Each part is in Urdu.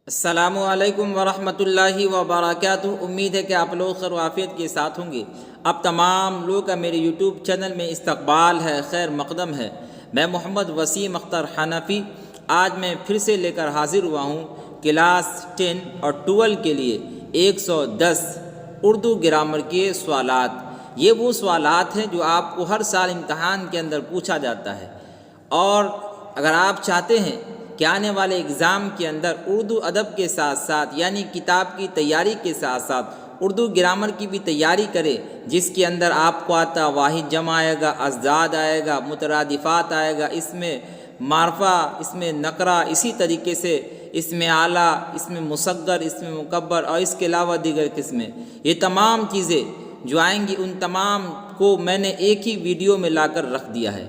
السلام علیکم ورحمۃ اللہ وبرکاتہ۔ امید ہے کہ آپ لوگ خیر و عافیت کے ساتھ ہوں گے۔ اب تمام لوگ کا میرے یوٹیوب چینل میں استقبال ہے، خیر مقدم ہے۔ میں محمد وسیم اختر حنفی آج میں پھر سے لے کر حاضر ہوا ہوں کلاس 10 اور 12 کے لیے 110 اردو گرامر کے سوالات۔ یہ وہ سوالات ہیں جو آپ کو ہر سال امتحان کے اندر پوچھا جاتا ہے، اور اگر آپ چاہتے ہیں کہ آنے والے اگزام کے اندر اردو ادب کے ساتھ ساتھ یعنی کتاب کی تیاری کے ساتھ ساتھ اردو گرامر کی بھی تیاری کرے، جس کے اندر آپ کو آتا واحد جمع آئے گا، ازداد آئے گا، مترادفات آئے گا، اس میں معرفہ، اس میں نکرہ، اسی طریقے سے اس میں اعلیٰ، اس میں مصغر، اس میں مکبر، اور اس کے علاوہ دیگر قسمیں، یہ تمام چیزیں جو آئیں گی ان تمام کو میں نے ایک ہی ویڈیو میں لا کر رکھ دیا ہے۔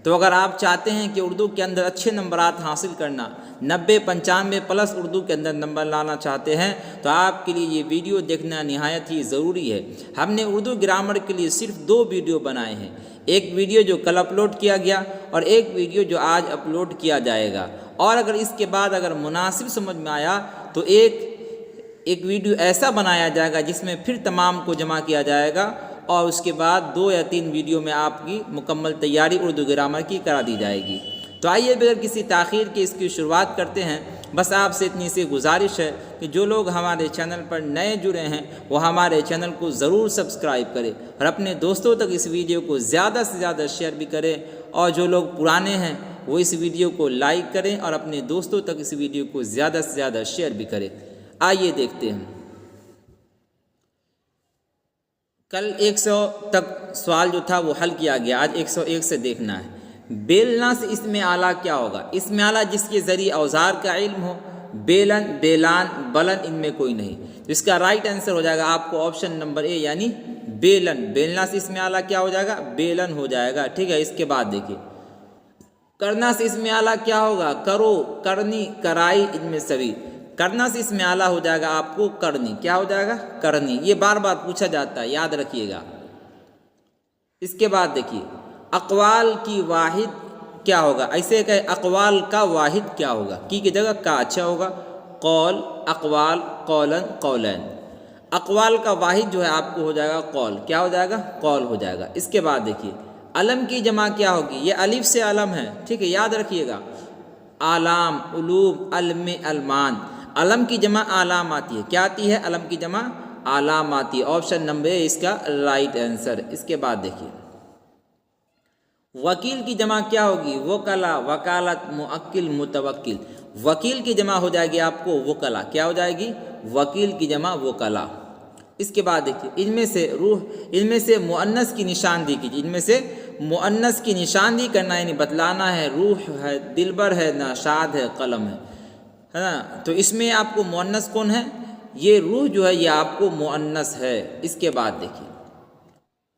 تو اگر آپ چاہتے ہیں کہ اردو کے اندر اچھے نمبرات حاصل کرنا، 90 95 پلس اردو کے اندر نمبر لانا چاہتے ہیں، تو آپ کے لیے یہ ویڈیو دیکھنا نہایت ہی ضروری ہے۔ ہم نے اردو گرامر کے لیے صرف 2 ویڈیو بنائے ہیں، ایک ویڈیو جو کل اپلوڈ کیا گیا اور ایک ویڈیو جو آج اپلوڈ کیا جائے گا، اور اگر اس کے بعد اگر مناسب سمجھ میں آیا تو ایک ویڈیو ایسا بنایا جائے گا جس میں پھر تمام کو جمع کیا جائے گا، اور اس کے بعد 2 یا 3 ویڈیو میں آپ کی مکمل تیاری اردو گرامر کی کرا دی جائے گی۔ تو آئیے بغیر کسی تاخیر کے اس کی شروعات کرتے ہیں۔ بس آپ سے اتنی سی گزارش ہے کہ جو لوگ ہمارے چینل پر نئے جڑے ہیں وہ ہمارے چینل کو ضرور سبسکرائب کریں، اور اپنے دوستوں تک اس ویڈیو کو زیادہ سے زیادہ شیئر بھی کریں، اور جو لوگ پرانے ہیں وہ اس ویڈیو کو لائک کریں اور اپنے دوستوں تک اس ویڈیو کو زیادہ سے زیادہ شیئر بھی کریں۔ آئیے دیکھتے ہیں۔ کل 100 تک سوال جو تھا وہ حل کیا گیا، آج 101 سے دیکھنا ہے۔ بیلنا سے اسم اعلیٰ کیا ہوگا؟ اسم اعلیٰ جس کے ذریعے اوزار کا علم ہو، بیلن، بیلان، بلن، ان میں کوئی نہیں، تو اس کا رائٹ آنسر ہو جائے گا آپ کو آپشن نمبر اے یعنی بیلن۔ بیلنا سے اسم اعلیٰ کیا ہو جائے گا؟ بیلن ہو جائے گا، ٹھیک ہے۔ اس کے بعد دیکھیے، کرنا سے اسم اعلیٰ کیا ہوگا؟ کرو، کرنی، کرائی، ان میں سبھی۔ کرنا سے اسم اعلیٰ ہو جائے گا آپ کو کرنی، کیا ہو جائے گا؟ کرنی۔ یہ بار بار پوچھا جاتا ہے، یاد رکھیے گا۔ اس کے بعد دیکھیے، اقوال کی واحد کیا ہوگا؟ ایسے کہ اقوال کا واحد کیا ہوگا؟ کی جگہ کا اچھا ہوگا، قول، اقوال، قولن، قولین۔ اقوال کا واحد جو ہے آپ کو ہو جائے گا قول، کیا ہو جائے گا؟ قول ہو جائے گا۔ اس کے بعد دیکھیے، علم کی جمع کیا ہوگی؟ یہ الف سے علم ہے، ٹھیک ہے، یاد رکھیے گا۔ آلام، علوم، علم، علمان۔ علم کی جمع آلام آتی ہے، کیا آتی ہے؟ علم کی جمع آلام آتی ہے، آپشن نمبر اے اس کا رائٹ آنسر۔ اس کے بعد دیکھیے، وکیل کی جمع کیا ہوگی؟ وکلا، وکالت، موکل، متوکل۔ وکیل کی جمع ہو جائے گی آپ کو وکلا، کیا ہو جائے گی؟ وکیل کی جمع وکلا۔ اس کے بعد دیکھیے، ان میں سے مؤنث کی نشاندہی کیجیے۔ ان میں سے مؤنث کی نشاندہی کرنا یعنی بتلانا ہے، روح ہے، دلبر ہے، ناشاد ہے، قلم ہے نا۔ تو اس میں آپ کو مؤنث کون ہے؟ یہ روح جو ہے یہ آپ کو مؤنث ہے۔ اس کے بعد دیکھیے،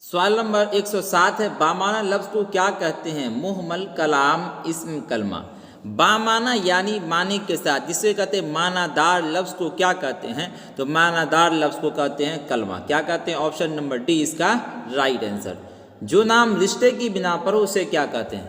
سوال نمبر 107 ہے، بامعنی لفظ کو کیا کہتے ہیں؟ محمل، کلام، اسم، کلمہ۔ بامعنی یعنی معنی کے ساتھ، جسے کہتے ہیں معنی دار لفظ کو کیا کہتے ہیں؟ تو معنی دار لفظ کو کہتے ہیں کلمہ۔ کیا کہتے ہیں؟ آپشن نمبر ڈی اس کا رائٹ آنسر۔ جو نام رشتے کی بنا پر ہو اسے کیا کہتے ہیں؟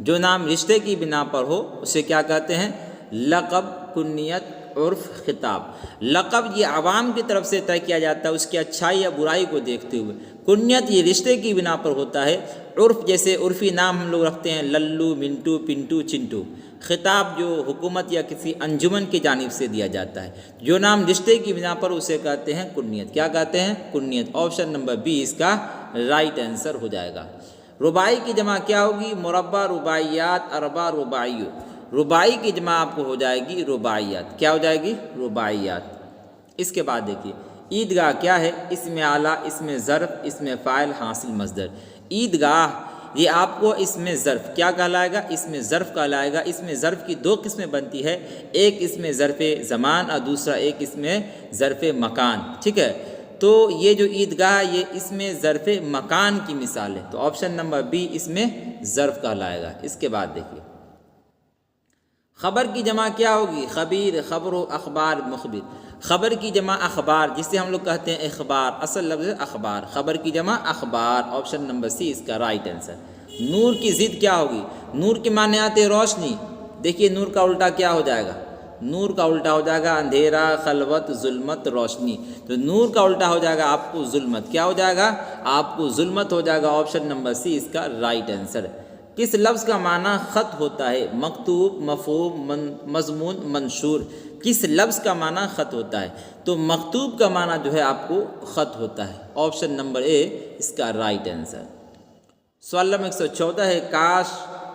جو نام رشتے کی بنا پر ہو اسے کیا کہتے ہیں؟ لقب، کنیت، عرف، خطاب۔ لقب یہ عوام کی طرف سے طے کیا جاتا ہے اس کی اچھائی یا برائی کو دیکھتے ہوئے۔ کنیت یہ رشتے کی بنا پر ہوتا ہے۔ عرف جیسے عرفی نام ہم لوگ رکھتے ہیں، للو، منٹو، پنٹو، چنٹو۔ خطاب جو حکومت یا کسی انجمن کی جانب سے دیا جاتا ہے۔ جو نام رشتے کی بنا پر اسے کہتے ہیں کنیت۔ کیا کہتے ہیں؟ کنیت۔ آپشن نمبر بی اس کا رائٹ آنسر ہو جائے گا۔ رباعی کی جمع کیا ہوگی؟ مربع، رباعیات، اربع، رباعیو۔ رباعی کی جمع آپ کو ہو جائے گی رباعیات، کیا ہو جائے گی؟ رباعیات۔ اس کے بعد دیکھیے، عیدگاہ کیا ہے؟ اسم اعلیٰ، اسم ظرف، اسم فاعل، حاصل مصدر۔ عیدگاہ یہ آپ کو اسم ظرف کیا کہلائے گا؟ اسم ظرف کہلائے گا۔ اسم ظرف کی 2 قسمیں بنتی ہے، ایک اسم ظرف زمان اور دوسرا ایک اسم ظرف مکان، ٹھیک ہے۔ تو یہ جو عیدگاہ یہ اسم ظرف مکان کی مثال ہے، تو آپشن نمبر بی اسم ظرف کہلائے گا۔ اس کے بعد دیکھیے، خبر کی جمع کیا ہوگی؟ خبیر، خبر و اخبار، مخبر۔ خبر کی جمع اخبار، جسے ہم لوگ کہتے ہیں اخبار، اصل لفظ اخبار۔ خبر کی جمع اخبار، آپشن نمبر سی اس کا رائٹ آنسر۔ نور کی ضد کیا ہوگی؟ نور کے معنی آتے ہیں روشنی، دیکھیے نور کا الٹا کیا ہو جائے گا؟ نور کا الٹا ہو جائے گا اندھیرا، خلوت، ظلمت، روشنی. تو نور کا الٹا ہو جائے گا آپ کو ظلمت. کیا ہو جائے گا؟ آپ کو ظلمت ہو جائے گا. آپشن نمبر سی اس کا رائٹ آنسر. کس لفظ کا معنی خط ہوتا ہے؟ مکتوب، مفہوم، مضمون، منشور. کس لفظ کا معنی خط ہوتا ہے؟ تو مکتوب کا معنی جو ہے آپ کو خط ہوتا ہے. آپشن نمبر اے اس کا رائٹ آنسر. سوال نمبر 114 ہے کاش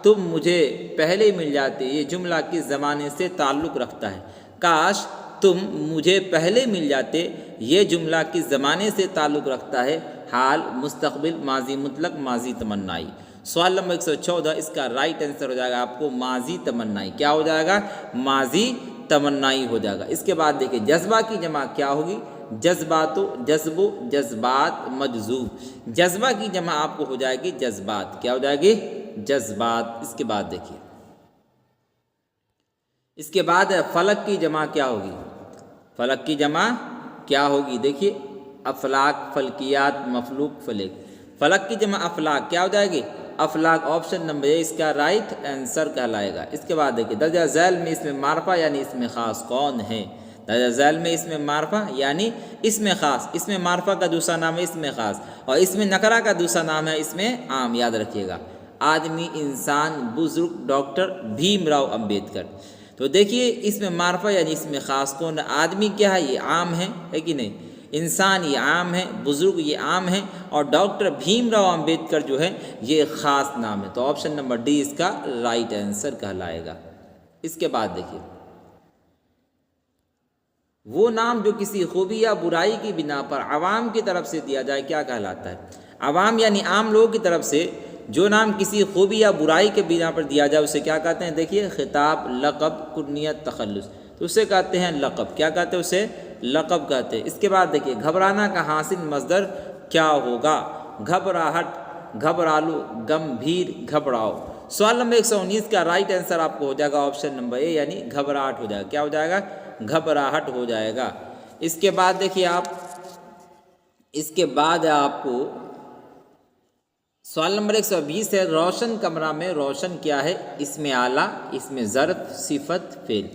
تم مجھے پہلے مل جاتے. یہ جملہ کس زمانے سے تعلق رکھتا ہے؟ کاش تم مجھے پہلے مل جاتے یہ جملہ کس زمانے سے تعلق رکھتا ہے؟ حال، مستقبل، ماضی مطلق، ماضی تمنائی. سوال نمبر 114 اس کا رائٹ آنسر ہو جائے گا آپ کو ماضی تمنائی. کیا ہو جائے گا؟ ماضی تمنائی ہو جائے گا. اس کے بعد دیکھیں جذبہ کی جمع کیا ہوگی؟ جذبات، جذب، جذبات، مجذوب. جذبہ کی جمع آپ کو ہو جائے گی جذبات. کیا ہو جائے گی؟ جذبات. اس کے بعد دیکھیے اس کے بعد فلک کی جمع کیا ہوگی؟ فلک کی جمع کیا ہوگی؟ دیکھیے افلاک، فلکیات، مفلوک، فلک. فلک کی جمع افلاک. کیا ہو جائے گی؟ افلاک. آپشن نمبر اے اس کا رائٹ آنسر کہلائے گا. اس کے بعد دیکھیے درجہ ذیل میں اس میں معرفہ یعنی اس میں خاص کون ہے؟ درجہ ذیل میں اس میں معرفہ یعنی اس میں خاص. اس میں معرفہ کا دوسرا نام ہے اس میں خاص، اور اس میں نکرہ کا دوسرا نام ہے اس میں عام. یاد رکھیے گا. آدمی، انسان، بزرگ، ڈاکٹر، بھیم راؤ امبیڈکر. تو دیکھیے اس میں معرفہ یعنی اس میں خاص کون؟ آدمی کیا ہے؟ یہ عام ہے کہ نہیں؟ انسان یہ عام ہے، بزرگ یہ عام ہے، اور ڈاکٹر بھیم راؤ امبیڈکر جو ہے یہ خاص نام ہے. تو آپشن نمبر ڈی اس کا رائٹ آنسر کہلائے گا. اس کے بعد دیکھیے وہ نام جو کسی خوبی یا برائی کی بنا پر عوام کی طرف سے دیا جائے کیا کہلاتا ہے؟ عوام یعنی عام لوگوں کی طرف سے جو نام کسی خوبی یا برائی کے بنا پر دیا جائے اسے کیا کہتے ہیں؟ دیکھیے خطاب، لقب، کنیت، تخلص. تو اسے کہتے ہیں لقب. کیا کہتے ہیں؟ اسے لقب کہتے ہیں. اس کے بعد دیکھیے گھبرانا کا حاصل مصدر کیا ہوگا؟ گھبراہٹ، گھبرالو، گمبھیر، گھبراؤ. سوال نمبر 119 کا رائٹ آنسر آپ کو ہو جائے گا آپشن نمبر اے یعنی گھبراہٹ ہو جائے گا. کیا ہو جائے گا؟ گھبراہٹ ہو جائے گا. اس کے بعد دیکھیے اس کے بعد آپ کو سوال نمبر 120 ہے روشن کمرہ میں روشن کیا ہے؟ اس میں اعلیٰ، اس میں ظرف، صفت، فعل.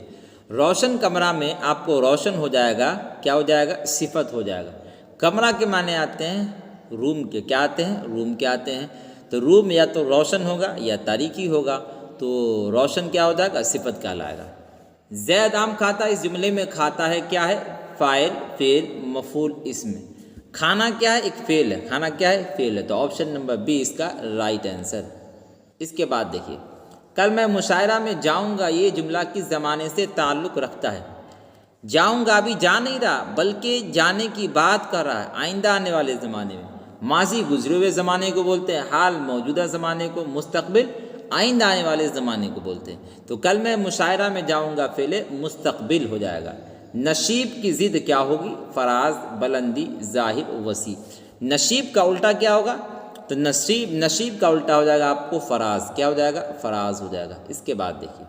روشن کمرہ میں آپ کو روشن ہو جائے گا. کیا ہو جائے گا؟ صفت ہو جائے گا. کمرہ کے معنی آتے ہیں روم کے. کیا آتے ہیں؟ روم کے آتے ہیں. تو روم یا تو روشن ہوگا یا تاریکی ہوگا. تو روشن کیا ہو جائے گا؟ صفت کہلائے گا. زید آم کھاتا اس جملے میں کھاتا ہے کیا ہے؟ فاعل، فعل، مفعول، اسم. کھانا کیا ہے؟ ایک فعل ہے. کھانا کیا ہے؟ فعل ہے. تو آپشن نمبر بی اس کا رائٹ آنسر. اس کے بعد دیکھیے کل میں مشاعرہ میں جاؤں گا یہ جملہ کس زمانے سے تعلق رکھتا ہے؟ جاؤں گا ابھی جا نہیں رہا بلکہ جانے کی بات کر رہا ہے آئندہ آنے والے زمانے میں. ماضی گزرے ہوئے زمانے کو بولتے ہیں، حال موجودہ زمانے کو، مستقبل آئندہ آنے والے زمانے کو بولتے ہیں. تو کل میں مشاعرہ میں جاؤں گا فعل مستقبل ہو جائے گا. نشیب کی ضد کیا ہوگی؟ فراز، بلندی، ظاہر، وسیع. نشیب کا الٹا کیا ہوگا؟ تو نشیب کا الٹا ہو جائے گا آپ کو فراز. کیا ہو جائے گا؟ فراز ہو جائے گا. اس کے بعد دیکھیے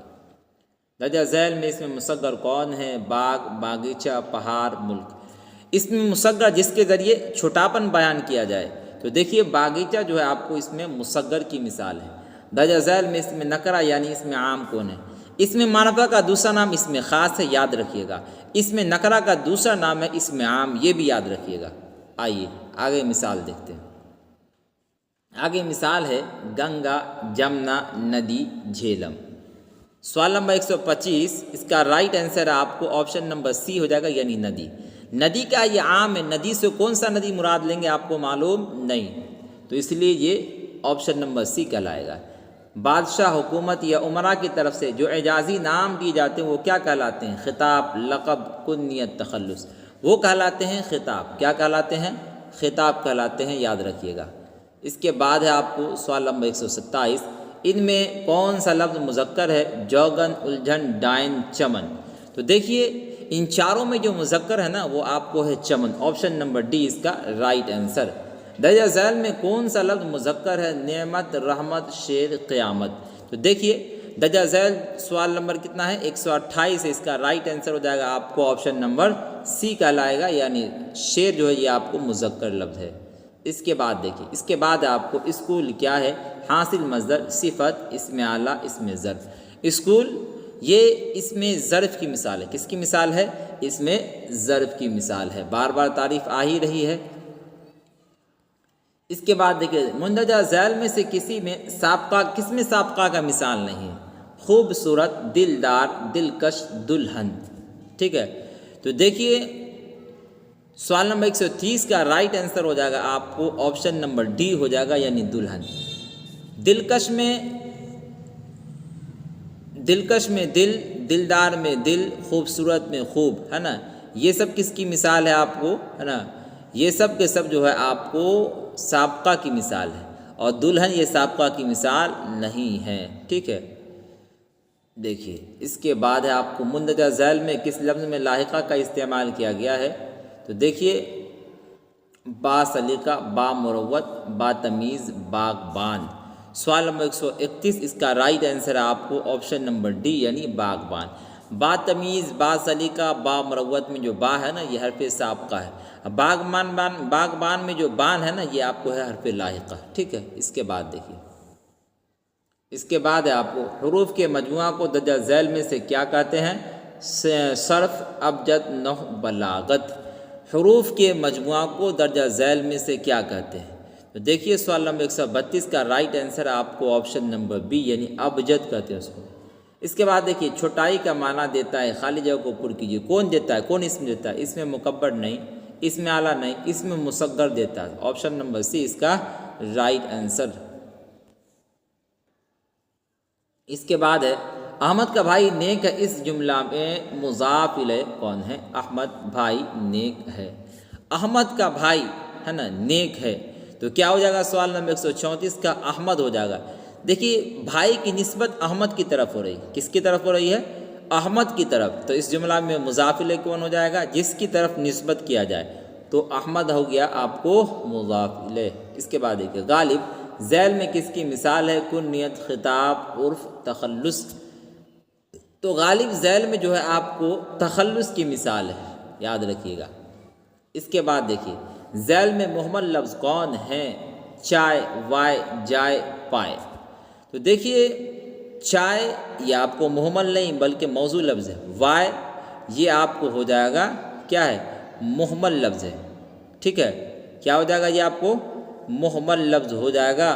درجہ ذیل میں اس میں مصغر کون ہے؟ باغ، باغیچہ، پہاڑ، ملک. اس میں مصغر جس کے ذریعے چھوٹاپن بیان کیا جائے. تو دیکھیے باغیچہ جو ہے آپ کو اس میں مصغر کی مثال ہے. درجہ ذیل میں اس میں نکرہ یعنی اس میں عام کون ہے؟ اس میں معرفہ کا دوسرا نام اس میں خاص ہے. یاد رکھیے گا. اس میں نکرہ کا دوسرا نام ہے اس میں عام. یہ بھی یاد رکھیے گا. آئیے آگے مثال دیکھتے ہیں. آگے مثال ہے گنگا، جمنا، ندی، جھیلم. سوال نمبر 125 اس کا رائٹ آنسر آپ کو آپشن نمبر سی ہو جائے گا یعنی ندی. ندی کا یہ عام ہے. ندی سے کون سا ندی مراد لیں گے آپ کو معلوم نہیں، تو اس لیے یہ آپشن نمبر سی کہلائے گا. بادشاہ، حکومت یا عمرہ کی طرف سے جو اعزازی نام دیے جاتے ہیں وہ کیا کہلاتے ہیں؟ خطاب، لقب، کنیت، تخلص. وہ کہلاتے ہیں خطاب. کیا کہلاتے ہیں؟ خطاب کہلاتے ہیں. یاد رکھیے گا. اس کے بعد ہے آپ کو سوال نمبر 127 ان میں کون سا لفظ مذکر ہے؟ جوگن، الجھن، ڈائن، چمن. تو دیکھیے ان چاروں میں جو مذکر ہے نا وہ آپ کو ہے چمن. آپشن نمبر ڈی اس کا رائٹ آنسر. درجہ ذیل میں کون سا لفظ مذکر ہے؟ نعمت، رحمت، شیر، قیامت. تو دیکھیے درجہ ذیل سوال نمبر کتنا ہے؟ 128 ہے. اس کا رائٹ آنسر ہو جائے گا آپ کو آپشن نمبر سی کہلائے گا یعنی شیر جو ہے یہ آپ کو مذکر لفظ ہے. اس کے بعد دیکھیے اس کے بعد آپ کو اسکول کیا ہے؟ حاصل مصدر، صفت، اسم اعلیٰ، اسم ظرف. اسکول یہ اس میں ظرف کی مثال ہے. کس کی مثال ہے؟ اس میں ظرف کی مثال ہے. بار بار تعریف آ ہی رہی ہے. اس کے بعد دیکھیے مندرجہ ذیل میں سے کس میں سابقہ کا مثال نہیں ہے؟ خوبصورت، دلدار، دلکش، دلہن. ٹھیک ہے، تو دیکھیے سوال نمبر 130 کا رائٹ آنسر ہو جائے گا آپ کو آپشن نمبر ڈی ہو جائے گا، یعنی دلہن. دلکش میں دل، دلدار میں دل، خوبصورت میں خوب، ہے نا. یہ سب کس کی مثال ہے آپ کو، ہے نا. یہ سب کے سب جو ہے آپ کو سابقہ کی مثال ہے، اور دلہن یہ سابقہ کی مثال نہیں ہے. ٹھیک ہے، دیکھیے اس کے بعد ہے آپ کو مندرجہ ذیل میں کس لفظ میں لاحقہ کا استعمال کیا گیا ہے؟ تو دیکھیے با سلیقہ، با مروت، با تمیز، باغبان. سوال نمبر 131 اس کا رائٹ آنسر ہے آپ کو آپشن نمبر ڈی، یعنی باغبان. با تمیز، با سلیقہ، با مروت میں جو با ہے نا یہ حرف سابقہ ہے. باغبان میں جو بان ہے نا یہ آپ کو ہے حرف لاحقہ. ٹھیک ہے، اس کے بعد دیکھیے، اس کے بعد ہے آپ کو حروف کے مجموعہ کو درجہ ذیل میں سے کیا کہتے ہیں؟ صرف، ابجد، نحو، بلاغت. حروف کے مجموعہ کو درجہ ذیل میں سے کیا کہتے ہیں؟ تو دیکھیے سوال نمبر 132 کا رائٹ آنسر آپ کو آپشن نمبر بی، یعنی ابجد کہتے ہیں اس کو. اس کے بعد دیکھیے چھوٹائی کا معنی دیتا ہے خالی جگہ کو پر کیجیے. کون دیتا ہے؟ کون اسم دیتا ہے؟ اس میں مکبر نہیں، اس میں اعلیٰ نہیں، اس میں مصغر دیتا ہے. آپشن نمبر سی اس کا رائٹ آنسر. اس کے بعد ہے احمد کا بھائی نیک ہے. اس جملہ میں مضاف الیہ کون ہے؟ احمد بھائی نیک ہے. احمد کا بھائی ہے نا نیک ہے، تو کیا ہو جائے گا؟ سوال نمبر 134 کا احمد ہو جائے گا. دیکھیے بھائی کی نسبت احمد کی طرف ہو رہی ہے. کس کی طرف ہو رہی ہے؟ احمد کی طرف. تو اس جملہ میں مضاف الیہ کون ہو جائے گا؟ جس کی طرف نسبت کیا جائے. تو احمد ہو گیا آپ کو مضاف الیہ. اس کے بعد دیکھیے غالب ذیل میں کس کی مثال ہے؟ کنیت، خطاب، عرف، تخلص. تو غالب ذیل میں جو ہے آپ کو تخلص کی مثال ہے، یاد رکھیے گا. اس کے بعد دیکھیے ذیل میں مہمل لفظ کون ہیں؟ چائے، وائے، جائے، پائے. تو دیکھیے چائے یہ آپ کو مہمل نہیں بلکہ موضوع لفظ ہے. وائے یہ آپ کو ہو جائے گا کیا ہے؟ مہمل لفظ ہے. ٹھیک ہے، کیا ہو جائے گا؟ یہ آپ کو مہمل لفظ ہو جائے گا.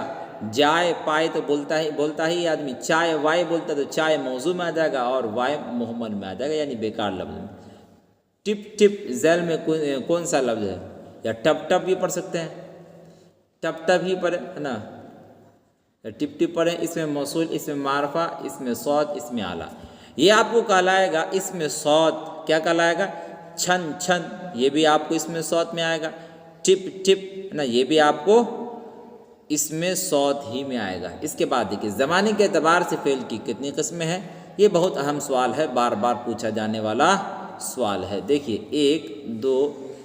جائے، پائے تو بولتا ہی آدمی. چائے، وائے بولتا تو چائے موضوع میں آ جائے گا اور وائے مہمل میں آ جائے گا، یعنی بیکار لفظ میں. ٹپ ٹپ ذیل میں کون سا لفظ ہے؟ یا ٹپ ٹپ بھی پڑھ سکتے ہیں، ٹپ ٹپ ہی پڑھیں ہے نا، ٹپ ٹپ پڑھیں. اس میں موصول، اس میں معرفہ، اس میں صوت، اس میں اعلیٰ. یہ آپ کو کہلائے گا اس میں صوت. کیا کہلائے گا؟ چھن چھن، یہ بھی آپ کو اس میں صوت میں آئے گا. ٹپ ٹپ ہے نا، یہ بھی آپ کو اس میں صوت ہی میں آئے گا. اس کے بعد دیکھیے زمانے کے اعتبار سے فعل کی کتنی قسمیں ہیں؟ یہ بہت اہم سوال ہے، بار بار پوچھا جانے والا سوال ہے. دیکھیے 1 2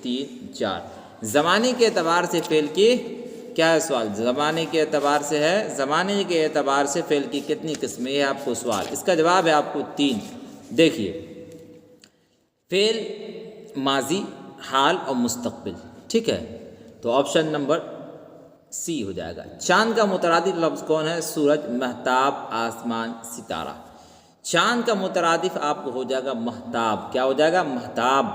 3 4 زمانے کے اعتبار سے فعل کی کیا ہے سوال؟ زمانے کے اعتبار سے ہے. زمانے کے اعتبار سے فعل کی کتنی قسمیں؟ یہ آپ کو سوال. اس کا جواب ہے آپ کو 3. دیکھیے فعل ماضی، حال اور مستقبل. ٹھیک ہے، تو آپشن نمبر سی ہو جائے گا. چاند کا مترادف لفظ کون ہے؟ سورج، مہتاب، آسمان، ستارہ. چاند کا مترادف آپ کو ہو جائے گا مہتاب. کیا ہو جائے گا؟ مہتاب.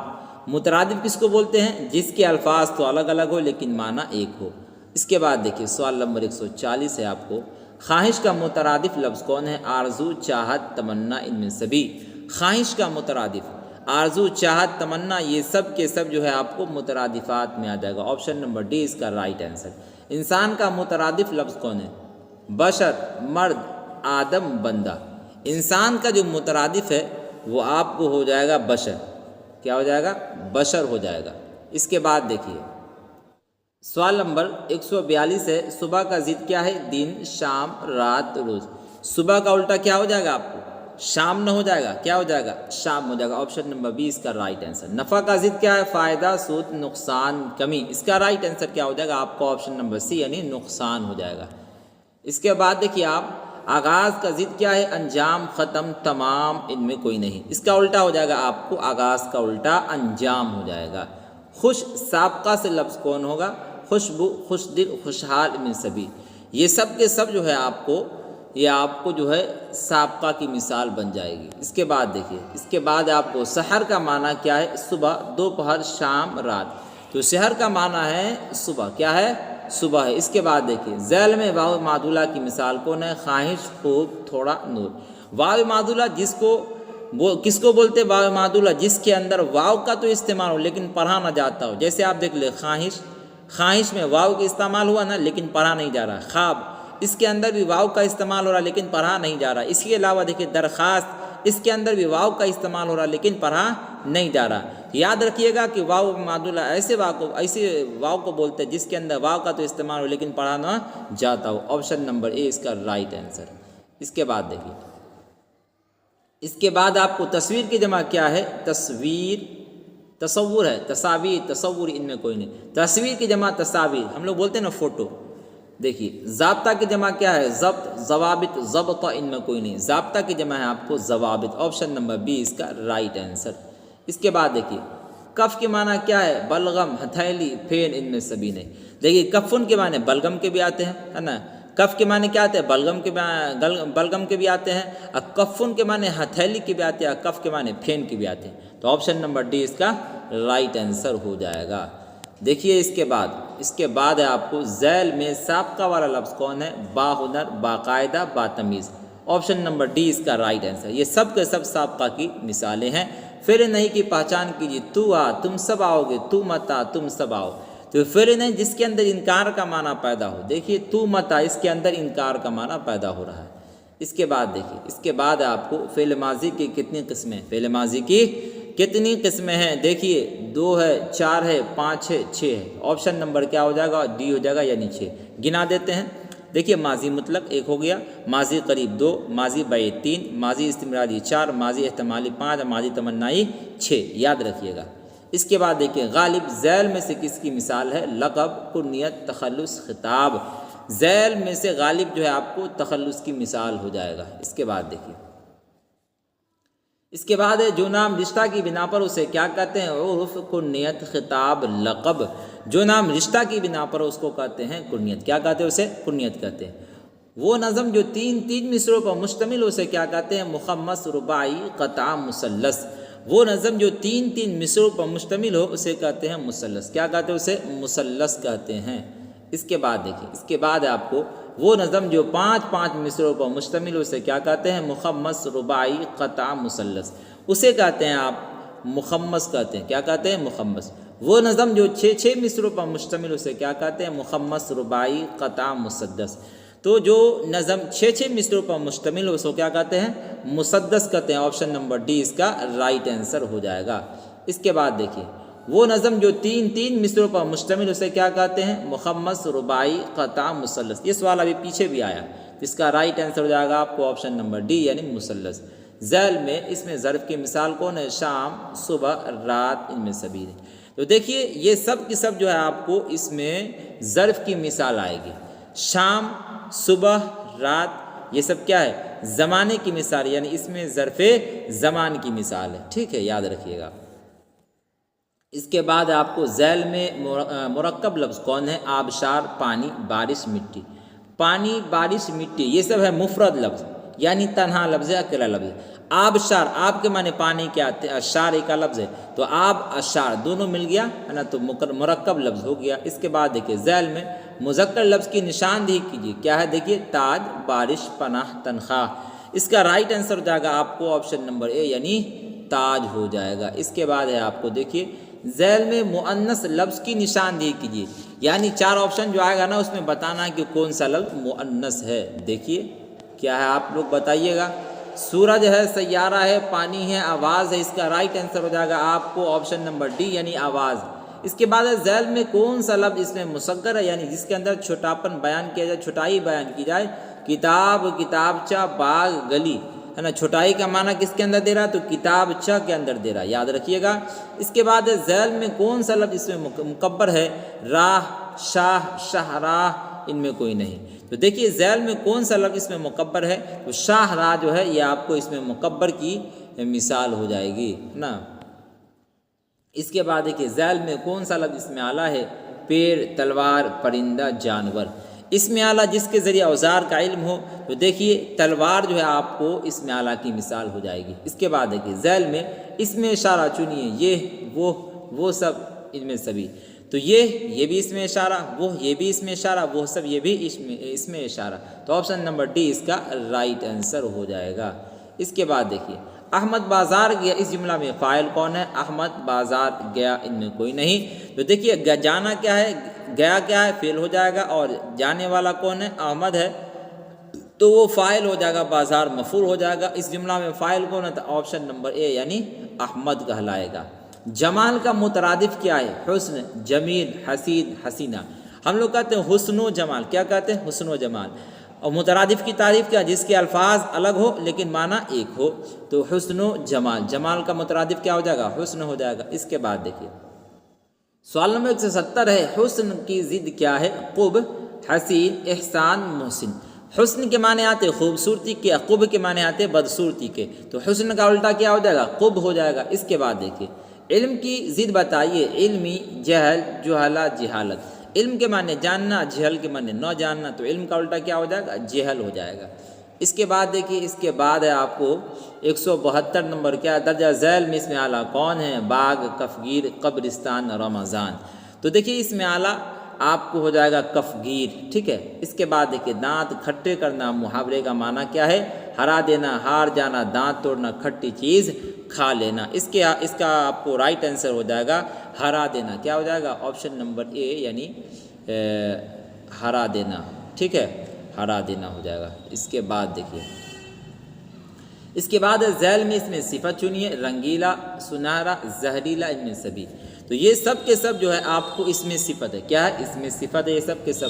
مترادف کس کو بولتے ہیں؟ جس کے الفاظ تو الگ الگ ہو لیکن معنی ایک ہو. اس کے بعد دیکھیے سوال نمبر 140 ہے آپ کو خواہش کا مترادف لفظ کون ہے؟ آرزو، چاہت، تمنا، ان میں سبھی. خواہش کا مترادف آرزو، چاہت، تمنا یہ سب کے سب جو ہے آپ کو مترادفات میں آ جائے گا. آپشن نمبر ڈی اس کا رائٹ آنسر. انسان کا مترادف لفظ کون ہے؟ بشر، مرد، آدم، بندہ. انسان کا جو مترادف ہے وہ آپ کو ہو جائے گا بشر. کیا ہو جائے گا؟ بشر ہو جائے گا. اس کے بعد دیکھیے سوال نمبر 142 ہے صبح کا ضد کیا ہے؟ دن، شام، رات، روز. صبح کا الٹا کیا ہو جائے گا آپ کو؟ شام نہ ہو جائے گا. کیا ہو جائے گا؟ شام ہو جائے گا. آپشن نمبر 20 کا رائٹ آنسر. نفع کا ضد کیا ہے؟ فائدہ، سود، نقصان، کمی. اس کا رائٹ آنسر کیا ہو جائے گا آپ کو؟ آپشن نمبر سی یعنی نقصان ہو جائے گا. اس کے بعد دیکھیے آپ آغاز کا ضد کیا ہے؟ انجام، ختم، تمام، ان میں کوئی نہیں. اس کا الٹا ہو جائے گا آپ کو آغاز کا الٹا انجام ہو جائے گا. خوش سابقہ سے لفظ کون ہوگا؟ خوشبو، خوش دل، خوشحال، من سبھی. یہ سب کے سب جو ہے آپ کو یہ آپ کو جو ہے سابقہ کی مثال بن جائے گی۔ اس کے بعد دیکھیے، اس کے بعد آپ کو سحر کا معنی کیا ہے؟ صبح، دوپہر، شام، رات۔ تو سحر کا معنی ہے صبح، کیا ہے؟ صبح ہے۔ اس کے بعد دیکھیے ذیل میں واو معدولہ کی مثال کون ہے؟ خواہش، خوب، تھوڑا، نور۔ واو معدولہ کس کو بولتے ہیں؟ واو معدولہ جس کے اندر واو کا تو استعمال ہو لیکن پڑھا نہ جاتا ہو۔ جیسے آپ دیکھ لیں خواہش میں واو کا استعمال ہوا نا لیکن پڑھا نہیں جا رہا۔ خواب، اس کے اندر بھی واو کا استعمال ہو رہا لیکن پڑھا نہیں جا رہا۔ اس کے علاوہ دیکھیے درخواست، اس کے اندر بھی واو کا استعمال ہو رہا لیکن پڑھا نہیں جا رہا۔ یاد رکھیے گا کہ واو معدولہ ایسے واو کو بولتے ہیں جس کے اندر واو کا تو استعمال ہو لیکن پڑھا نہ جاتا ہو۔ آپشن نمبر اے اس کا رائٹ آنسر۔ اس کے بعد دیکھیے، اس کے بعد آپ کو تصویر کی جمع کیا ہے؟ تصور ہے، تصور ان میں کوئی نہیں۔ تصویر کی جمع تصاویر، ہم لوگ بولتے ہیں نا فوٹو۔ دیکھیے ضابطہ کی جمع کیا ہے؟ ضبط، ضوابط، ضبط ان میں کوئی نہیں۔ ضابطہ کی جمع ہے آپ کو ضوابط۔ آپشن نمبر بی اس کا رائٹ آنسر۔ اس کے بعد دیکھیے کف کے معنی کیا ہے؟ بلغم، ہتھیلی، پھین ان میں سبھی نہیں۔ دیکھیے کفن کے معنی بلغم کے بھی آتے ہیں، ہے نا۔ کف کے معنی کیا آتے ہیں؟ بلغم کے بھی آتے ہیں، اور کفن کے معنی ہتھیلی کے بھی آتے ہیں، اور کف کے معنی پھین کے بھی آتے ہیں۔ تو آپشن نمبر ڈی اس کا رائٹ آنسر ہو جائے گا۔ دیکھیے اس کے بعد ہے آپ کو ذیل میں سابقہ والا لفظ کون ہے؟ باہنر، باقاعدہ، باتمیز۔ آپشن نمبر ڈی اس کا رائٹ آنسر۔ یہ سب کے سب سابقہ کی مثالیں ہیں۔ فعل نہیں کی پہچان کیجیے، تو آ، تم سب آؤ گے، تو مت آ، تم سب آؤ۔ تو فعل نہیں جس کے اندر انکار کا معنی پیدا ہو، دیکھیے تو مت آ، اس کے اندر انکار کا معنی پیدا ہو رہا ہے۔ اس کے بعد دیکھیے، اس کے بعد آپ کو فعل ماضی کی کتنی قسمیں؟ فعل ماضی کی کتنی قسمیں ہیں؟ دیکھیے 2 ہے، 4 ہے، 5 ہے، 6 ہے۔ آپشن نمبر کیا ہو جائے گا؟ ڈی ہو جائے گا، یعنی 6۔ گنا دیتے ہیں۔ دیکھیے ماضی مطلق 1 ہو گیا، ماضی قریب 2، ماضی بعید 3، ماضی استمراری 4، ماضی احتمالی 5، ماضی تمنائی 6۔ یاد رکھیے گا۔ اس کے بعد دیکھیے غالب ذیل میں سے کس کی مثال ہے؟ لقب، کنیت، تخلص، خطاب۔ ذیل میں سے غالب جو ہے آپ کو تخلص کی مثال ہو جائے گا۔ اس کے بعد دیکھیے، اس کے بعد ہے جو نام رشتہ کی بنا پر اسے کیا کہتے ہیں؟ عرف، کنیت، خطاب، لقب۔ جو نام رشتہ کی بنا پر اس کو کہتے ہیں کنیت۔ کیا کہتے ہیں اسے؟ کنیت کہتے ہیں۔ وہ نظم جو تین مصروں پر مشتمل اسے کیا کہتے ہیں؟ مخمس، رباعی، قطع، مثلث۔ وہ نظم جو تین مصروں پر مشتمل ہو اسے کہتے ہیں مثلث۔ کیا کہتے ہیں اسے؟ مثلث کہتے ہیں۔ اس کے بعد دیکھیے، اس کے بعد آپ کو وہ نظم جو 5 مصروں پر مشتمل اسے کیا کہتے ہیں؟ مخمس، رباعی، قطع، مثلث۔ اسے کہتے ہیں آپ مخمس کہتے ہیں۔ کیا کہتے ہیں؟ مخمس۔ وہ نظم جو 6 مصروں پر مشتمل اسے کیا کہتے ہیں؟ مخمس، رباعی، قطع، مسدس۔ تو جو نظم 6 مصروں پر مشتمل ہو اس کو کیا کہتے ہیں؟ مسدس کہتے ہیں۔ آپشن نمبر ڈی اس کا رائٹ آنسر ہو جائے گا۔ اس کے بعد دیکھیے وہ نظم جو 3 مصروں پر مشتمل اسے کیا کہتے ہیں؟ مخمس، رباعی، قطع، مثلث۔ یہ سوال ابھی پیچھے بھی آیا، اس کا رائٹ آنسر ہو جائے گا آپ کو آپشن نمبر ڈی یعنی مثلث۔ ذیل میں اس میں ظرف کی مثال کون ہے؟ شام، صبح، رات، ان میں سبھی ہے۔ تو دیکھیے یہ سب کی سب جو ہے آپ کو اس میں ظرف کی مثال آئے گی۔ شام، صبح، رات، یہ سب کیا ہے؟ زمانے کی مثال، یعنی اس میں ظرف زمان کی مثال ہے۔ ٹھیک ہے، یاد رکھیے گا۔ اس کے بعد آپ کو ذیل میں مرکب لفظ کون ہے؟ آبشار، پانی، بارش، مٹی۔ پانی، بارش، مٹی یہ سب ہے مفرد لفظ، یعنی تنہا لفظ ہے، اکیلا لفظ ہے۔ آبشار، آپ کے معنی پانی کیا آتے ہیں؟ اشار ایک لفظ ہے، تو آب اشار دونوں مل گیا ہے نا، تو مرکب لفظ ہو گیا۔ اس کے بعد دیکھیے ذیل میں مذکر لفظ کی نشاندہی کیجیے، کیا ہے؟ دیکھیے تاج، بارش، پناہ، تنخواہ۔ اس کا رائٹ آنسر ہو جائے گا آپ کو آپشن نمبر اے یعنی تاج ہو جائے گا۔ اس کے بعد ہے آپ کو دیکھیے ذیل میں مؤنث لفظ کی نشاندہی کیجیے، یعنی 4 آپشن جو آئے گا نا اس میں بتانا ہے کہ کون سا لفظ مؤنث ہے۔ دیکھیے کیا ہے، آپ لوگ بتائیے گا۔ سورج ہے، سیارہ ہے، پانی ہے، آواز ہے۔ اس کا رائٹ آنسر ہو جائے گا آپ کو آپشن نمبر ڈی یعنی آواز۔ اس کے بعد ذیل میں کون سا لفظ اس میں مصغر ہے، یعنی جس کے اندر چھوٹاپن بیان کیا جائے، چھوٹائی بیان کی جائے؟ کتاب، کتابچہ، باغ، گلی، ہے نا۔ چھوٹائی کا معنی کس کے اندر دے رہا؟ تو کتابچہ کے اندر دے رہا، یاد رکھیے گا۔ اس کے بعد ذیل میں کون سا لفظ اس میں مکبر ہے؟ راہ، شاہ، شاہراہ، ان میں کوئی نہیں۔ تو دیکھیے ذیل میں کون سا لفظ اس میں مکبر ہے؟ تو شاہراہ جو ہے یہ آپ کو اس میں مکبر کی مثال ہو جائے گی نا۔ اس کے بعد دیکھیے ذیل میں کون سا لفظ اس میں اعلیٰ ہے؟ پیر، تلوار، پرندہ، جانور۔ اسم اعلیٰ جس کے ذریعے اوزار کا علم ہو، تو دیکھیے تلوار جو ہے آپ کو اسم اعلیٰ کی مثال ہو جائے گی۔ اس کے بعد دیکھیے ذیل میں اسم اشارہ چنیے، یہ وہ سب ان میں سبھی، تو یہ بھی اسم اشارہ، یہ بھی اسم اشارہ، وہ سب یہ بھی اسم اشارہ، تو آپشن نمبر ڈی اس کا رائٹ آنسر ہو جائے گا۔ اس کے بعد دیکھیے احمد بازار گیا، اس جملہ میں فاعل کون ہے؟ احمد بازار گیا، ان میں کوئی نہیں، تو دیکھیے جانا کیا ہے، گیا کیا ہے، فعل ہو جائے گا، اور جانے والا کون ہے؟ احمد ہے، تو وہ فاعل ہو جائے گا، بازار مفعول ہو جائے گا۔ اس جملہ میں فاعل کون ہے؟ تو آپشن نمبر اے یعنی احمد کہلائے گا۔ جمال کا مترادف کیا ہے؟ حسن، جمیل، حسین، حسینہ۔ ہم لوگ کہتے ہیں حسن و جمال، کیا کہتے ہیں؟ حسن و جمال۔ اور مترادف کی تعریف کیا؟ جس کے الفاظ الگ ہو لیکن معنی ایک ہو، تو حسن و جمال، جمال کا مترادف کیا ہو جائے گا؟ حسن ہو جائے گا۔ اس کے بعد دیکھیے سوال نمبر 170 ہے، حسن کی ضد کیا ہے؟ قبح، حسین، احسان، محسن۔ حسن کے معنی آتے خوبصورتی کے، قبح کے معنی آتے بدصورتی کے، تو حسن کا الٹا کیا ہو جائے گا؟ قبح ہو جائے گا۔ اس کے بعد دیکھیے علم کی ضد بتائیے، علمی، جہل، جہالہ، جہالت۔ علم کے معنی جاننا، جہل کے معنی نہ جاننا، تو علم کا الٹا کیا ہو جائے گا؟ جہل ہو جائے گا۔ اس کے بعد دیکھیے اس کے بعد ہے آپ کو 172 نمبر، کیا درجہ ذیل میں اسم اعلیٰ کون ہے؟ باغ، کفگیر، قبرستان، رمضان۔ تو دیکھیے اسم اعلیٰ آپ کو ہو جائے گا کفگیر، ٹھیک ہے۔ اس کے بعد دیکھیے دانت کھٹے کرنا، محاورے کا معنی کیا ہے؟ ہرا دینا، ہار جانا، دانت توڑنا، کھٹی چیز کھا لینا۔ اس کا آپ کو رائٹ آنسر ہو جائے گا ہرا دینا، کیا ہو جائے گا؟ آپشن نمبر اے یعنی ہرا دینا، ٹھیک ہے، ہرا دینا ہو جائے گا۔ اس کے بعد دیکھیے اس کے بعد ذیل میں اس میں صفت چنیے، رنگیلا، سنہرا، زہریلا، ان میں سبھی۔ تو یہ سب کے سب جو ہے آپ کو اس میں صفت ہے، کیا ہے؟ اس میں صفت ہے، یہ سب کے سب۔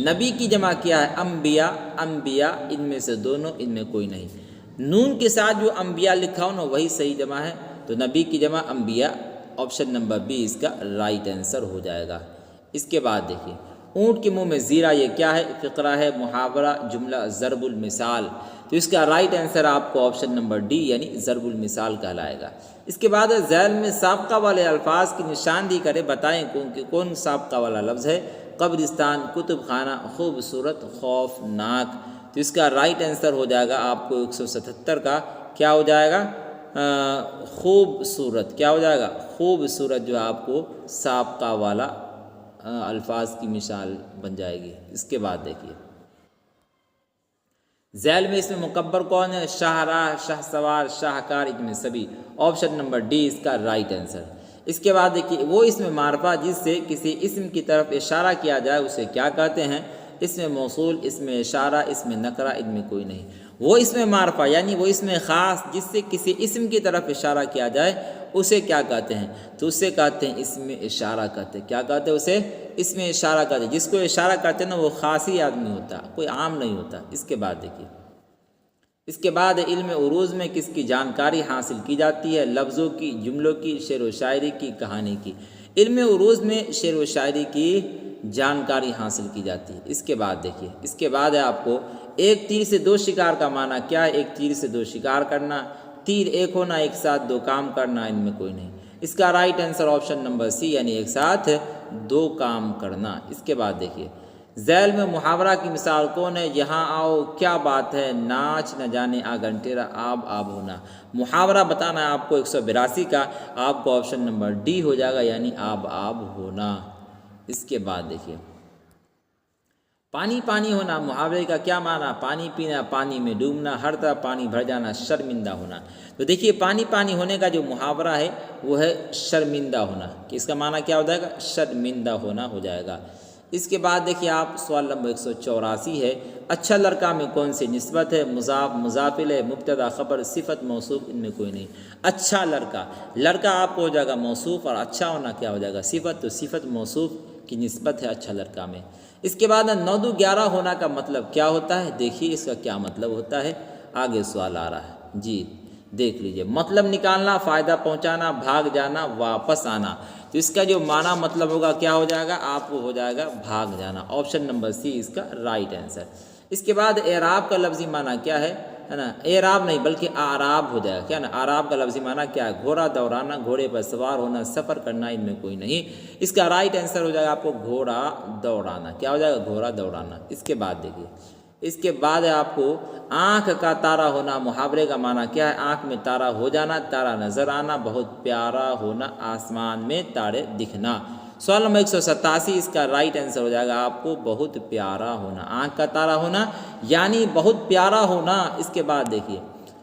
نبی کی جمع کیا ہے؟ انبیاء، انبیاء، ان میں سے دونوں، ان میں کوئی نہیں۔ نون کے ساتھ جو انبیاء لکھا ہو نا وہی صحیح جمع ہے، تو نبی کی جمع انبیاء، آپشن نمبر بی اس کا رائٹ آنسر ہو جائے گا۔ اس کے بعد دیکھیے اونٹ کے منہ میں زیرہ، یہ کیا ہے؟ فقرہ ہے، محاورہ، جملہ، ضرب المثال، تو اس کا رائٹ آنسر آپ کو آپشن نمبر ڈی یعنی ضرب المثال کہلائے گا۔ اس کے بعد ذیل میں سابقہ والے الفاظ کی نشاندہی کرے، بتائیں کون سابقہ والا لفظ ہے؟ قبرستان، کتب خانہ، خوبصورت، خوفناک، تو اس کا رائٹ آنسر ہو جائے گا آپ کو 177 کا، کیا ہو جائے گا؟ خوبصورت، کیا ہو جائے گا؟ خوبصورت جو ہے آپ کو سابقہ والا الفاظ کی مثال بن جائے گی۔ اس کے بعد دیکھیے ذیل میں اس میں مکبر کون ہے؟ شاہراہ، شاہ سوار، شاہکار، ان میں سبھی، آپشن نمبر ڈی اس کا رائٹ آنسر۔ اس کے بعد دیکھیے وہ اس میں معرفہ جس سے کسی اسم کی طرف اشارہ کیا جائے اسے کیا کہتے ہیں؟ اس میں موصول، اس میں اشارہ، اس میں نکرہ، ان میں کوئی نہیں۔ وہ اس میں معرفہ یعنی وہ اس میں خاص جس سے کسی اسم کی طرف اشارہ کیا جائے اسے کیا کہتے ہیں؟ تو اسے کہتے ہیں اس میں اشارہ کہتے ہیں، کیا کہتے ہیں اسے؟ اس میں اشارہ کہتے ہیں۔ جس کو اشارہ کرتے ہیں نا وہ خاص ہی آدمی ہوتا، کوئی عام نہیں ہوتا۔ اس کے بعد دیکھیے اس کے بعد علم عروض میں کس کی جانکاری حاصل کی جاتی ہے؟ لفظوں کی، جملوں کی، شعر و شاعری کی، کہانی کی۔ علم عروض میں شعر و شاعری کی جانکاری حاصل کی جاتی ہے۔ اس کے بعد دیکھیے اس کے بعد ہے آپ کو ایک تیر سے دو شکار کا معنی کیا ہے؟ ایک تیر سے دو شکار کرنا، تیر ایک ہونا، ایک ساتھ دو کام کرنا، ان میں کوئی نہیں۔ اس کا رائٹ آنسر آپشن نمبر سی یعنی ایک ساتھ دو کام کرنا۔ اس کے بعد دیکھیے ذیل میں محاورہ کی مثال کون ہے؟ یہاں آؤ، کیا بات ہے، ناچ نہ جانے آگنٹیرا، آب آب ہونا۔ محاورہ بتانا ہے آپ کو 182 کا، آپ کو آپشن نمبر ڈی ہو جائے گا یعنی آب آب ہونا۔ اس کے بعد دیکھیے پانی پانی ہونا، محاورے کا کیا معنی؟ پانی پینا، پانی میں ڈوبنا، ہر طرف پانی بھر جانا، شرمندہ ہونا۔ تو دیکھیے پانی پانی ہونے کا جو محاورہ ہے وہ ہے شرمندہ ہونا، کہ اس کا معنی کیا ہو جائے گا؟ شرمندہ ہونا ہو جائے گا۔ اس کے بعد دیکھیے آپ سوال نمبر 184 ہے، اچھا لڑکا میں کون سی نسبت ہے؟ مضاف، مضاف الیہ، مبتدا، خبر، صفت، موصوف، ان میں کوئی نہیں۔ اچھا لڑکا، لڑکا آپ کو ہو جائے گا موصوف، اور اچھا ہونا کیا ہو جائے گا؟ صفت، تو صفت موصوف کی نسبت ہے اچھا لڑکا میں۔ اس کے بعد 9-11 ہونا کا مطلب کیا ہوتا ہے؟ دیکھیے اس کا کیا مطلب ہوتا ہے، آگے سوال آ رہا ہے جی دیکھ لیجئے۔ مطلب نکالنا، فائدہ پہنچانا، بھاگ جانا، واپس آنا۔ تو اس کا جو معنی مطلب ہوگا کیا ہو جائے گا؟ آپ کو ہو جائے گا بھاگ جانا، آپشن نمبر سی اس کا رائٹ آنسر۔ اس کے بعد اعراب کا لفظی معنی کیا ہے؟ ہے نا، اعراب نہیں بلکہ آراب ہو جائے گا، کیا نا، آراب کا لفظی معنی کیا ہے؟ گھوڑا دوڑانا، گھوڑے پر سوار ہونا، سفر کرنا، ان میں کوئی نہیں۔ اس کا رائٹ آنسر ہو جائے گا آپ کو گھوڑا دوڑانا، کیا ہو جائے گا؟ گھوڑا دوڑانا۔ اس کے بعد دیکھیے، اس کے بعد ہے آپ کو آنکھ کا تارا ہونا، محاورے کا معنی کیا ہے؟ آنکھ میں تارا ہو جانا، تارا نظر آنا، بہت پیارا ہونا، آسمان میں تارے دکھنا۔ سوال نمبر 187، اس کا رائٹ آنسر ہو جائے گا آپ کو بہت پیارا ہونا، آنکھ کا تارا ہونا یعنی بہت پیارا ہونا۔ اس کے بعد دیکھیے،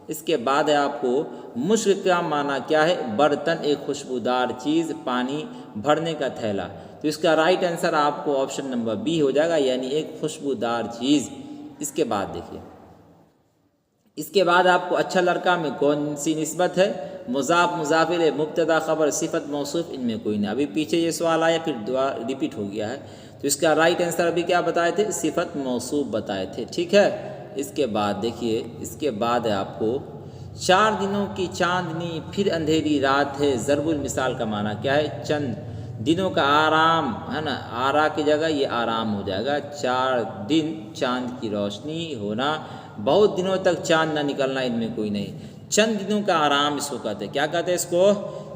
اس کے بعد ہے آپ کو مشک کا معنی کیا ہے؟ برتن، ایک خوشبودار چیز، پانی بھرنے کا تھیلا۔ تو اس کا رائٹ آنسر آپ کو آپشن نمبر بی ہو جائے گا، یعنی ایک خوشبودار چیز۔ اس کے بعد دیکھیے، اس کے بعد آپ کو اچھا لڑکا میں کون سی نسبت ہے؟ مضاف، مضاف الیہ، مبتدا، خبر، صفت، موصوف، ان میں کوئی نہیں۔ ابھی پیچھے یہ سوال آیا پھر دوبارہ ریپیٹ ہو گیا ہے، تو اس کا رائٹ آنسر ابھی کیا بتائے تھے؟ صفت موصوف بتائے تھے، ٹھیک ہے۔ اس کے بعد دیکھیے، اس کے بعد ہے آپ کو 4 دنوں کی چاندنی پھر اندھیری رات ہے، ضرب المثال کا معنی کیا ہے؟ چند دنوں کا آرام، ہے نا، آرا کی جگہ یہ آرام ہو جائے گا۔ 4 دن چاند کی روشنی ہونا، بہت دنوں تک چاند نہ نکلنا، ان میں کوئی نہیں۔ چند دنوں کا آرام اس کو کہتے ہیں، کیا کہتے ہیں اس کو؟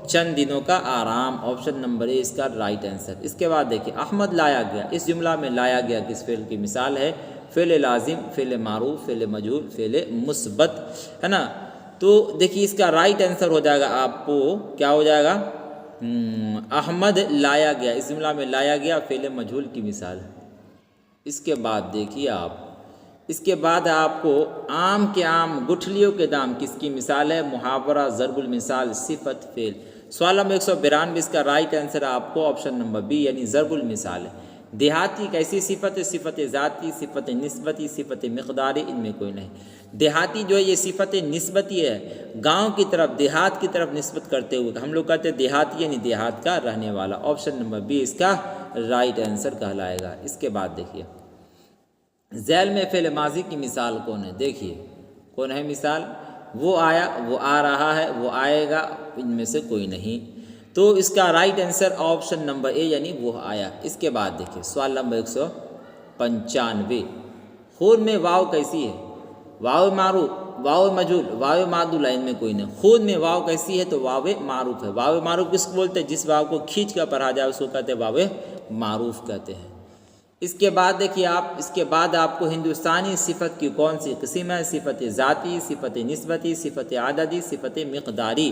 چند دنوں کا آرام۔ آپشن نمبر اے اس کا رائٹ آنسر۔ اس کے بعد دیکھیے، احمد لایا گیا، اس جملہ میں لایا گیا کس فعل کی مثال ہے؟ فعل لازم، فعل معروف، فعل مجہول، فعل مثبت، ہے نا۔ تو دیکھیے اس کا رائٹ آنسر ہو جائے گا آپ کو، کیا ہو جائے گا؟ احمد لایا گیا، اس جملہ میں لایا گیا فعل مجہول کی مثال ہے۔ اس کے بعد دیکھیے آپ، اس کے بعد آپ کو آم کے آم گٹھلیوں کے دام کس کی مثال ہے؟ محاورہ، ضرب المثال، صفت، فعل۔ سوال نمبر 192، اس کا رائٹ آنسر آپ کو آپشن نمبر بی یعنی ضرب المثال ہے۔ دیہاتی کیسی صفت ہے؟ صفت ذاتی، صفت نسبتی، صفت مقداری، ان میں کوئی نہیں۔ دیہاتی جو ہے یہ صفت نسبتی ہے، گاؤں کی طرف، دیہات کی طرف نسبت کرتے ہوئے ہم لوگ کہتے ہیں دیہاتی یعنی دیہات کا رہنے والا۔ آپشن نمبر بی اس کا رائٹ آنسر کہلائے گا۔ اس کے بعد دیکھیے، ذیل میں فعل ماضی کی مثال کون ہے؟ دیکھیے کون ہے مثال؟ وہ آیا، وہ آ رہا ہے، وہ آئے گا، ان میں سے کوئی نہیں۔ تو اس کا رائٹ آنسر آپشن نمبر اے یعنی وہ آیا۔ اس کے بعد دیکھیے سوال نمبر 195، خود میں واو کیسی ہے؟ واو معروف، واو مجہول، واو معدول، ان میں کوئی نہیں۔ خود میں واو کیسی ہے؟ تو واو معروف ہے۔ واو معروف کس کو بولتے ہیں؟ جس واو کو کھینچ کر پڑھا جائے اس کو کہتے ہیں واو معروف کہتے ہیں۔ اس کے بعد دیکھیے آپ، اس کے بعد آپ کو ہندوستانی صفت کی کون سی قسم ہے؟ صفت ذاتی، صفت نسبتی، صفت عددی، صفت مقداری۔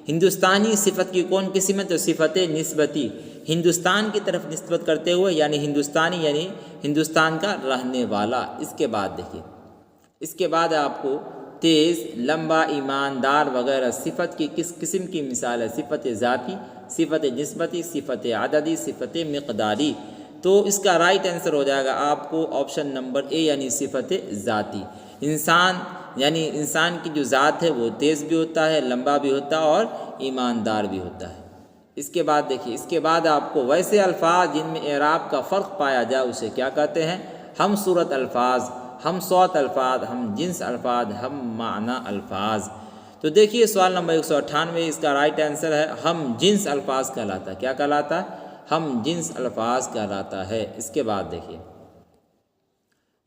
ہندوستانی صفت کی کون قسم ہے؟ تو صفت نسبتی، ہندوستان کی طرف نسبت کرتے ہوئے، یعنی ہندوستانی یعنی ہندوستان کا رہنے والا۔ اس کے بعد دیکھیے، اس کے بعد آپ کو تیز، لمبا، ایماندار وغیرہ صفت کی کس قسم کی مثال ہے؟ صفت ذاتی، صفت نسبتی، صفت عددی، صفت مقداری۔ تو اس کا رائٹ آنسر ہو جائے گا آپ کو آپشن نمبر اے یعنی صفت ذاتی۔ انسان یعنی انسان کی جو ذات ہے وہ تیز بھی ہوتا ہے، لمبا بھی ہوتا ہے اور ایماندار بھی ہوتا ہے۔ اس کے بعد دیکھیے، اس کے بعد آپ کو ویسے الفاظ جن میں اعراب کا فرق پایا جائے اسے کیا کہتے ہیں؟ ہم صورت الفاظ، ہم صوت الفاظ، ہم جنس الفاظ، ہم معنی الفاظ۔ تو دیکھیے سوال نمبر 198، اس کا رائٹ آنسر ہے ہم جنس الفاظ کہلاتا ہے۔ کیا کہلاتا ہے؟ ہم جنس الفاظ کہلاتا ہے۔ اس کے بعد دیکھیے،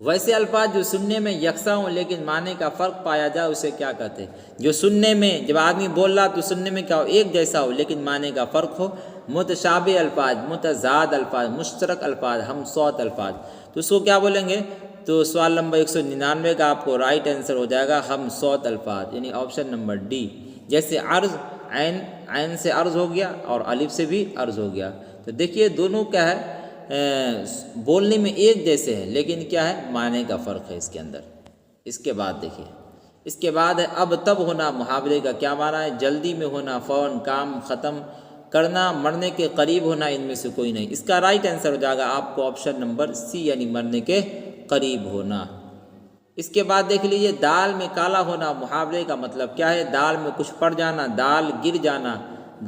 ویسے الفاظ جو سننے میں یکساں ہوں لیکن معنی کا فرق پایا جائے اسے کیا کہتے ہیں؟ جو سننے میں، جب آدمی بول رہا تو سننے میں کیا ہو؟ ایک جیسا ہو لیکن معنی کا فرق ہو۔ متشابہ الفاظ، متضاد الفاظ، مشترک الفاظ، ہم صوت الفاظ۔ تو اس کو کیا بولیں گے؟ تو سوال نمبر 199 کا آپ کو رائٹ آنسر ہو جائے گا ہم صوت الفاظ، یعنی آپشن نمبر ڈی۔ جیسے عرض، عین سے عرض ہو گیا اور الف سے بھی عرض ہو گیا۔ تو دیکھیے دونوں کیا ہے؟ بولنے میں ایک جیسے ہیں لیکن کیا ہے؟ معنی کا فرق ہے اس کے اندر۔ اس کے بعد دیکھیے، اس کے بعد ہے اب تب ہونا، محاورے کا کیا معنی ہے؟ جلدی میں ہونا، فوراً کام ختم کرنا، مرنے کے قریب ہونا، ان میں سے کوئی نہیں۔ اس کا رائٹ آنسر ہو جائے گا آپ کو آپشن نمبر سی یعنی مرنے کے قریب ہونا۔ اس کے بعد دیکھ لیجیے، دال میں کالا ہونا، محاورے کا مطلب کیا ہے؟ دال میں کچھ پڑ جانا، دال گر جانا،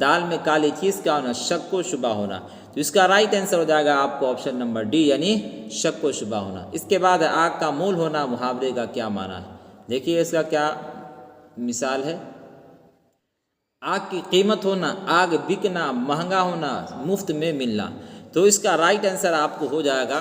دال میں کالی چیز کا ہونا، شک و شبہ ہونا۔ تو اس کا رائٹ آنسر ہو جائے گا آپ کو آپشن نمبر ڈی یعنی شک و شبہ ہونا۔ اس کے بعد آگ کا مول ہونا، محاورے کا کیا معنی ہے؟ دیکھیے اس کا کیا مثال ہے؟ آگ کی قیمت ہونا، آگ بکنا، مہنگا ہونا، مفت میں ملنا۔ تو اس کا رائٹ آنسر آپ کو ہو جائے گا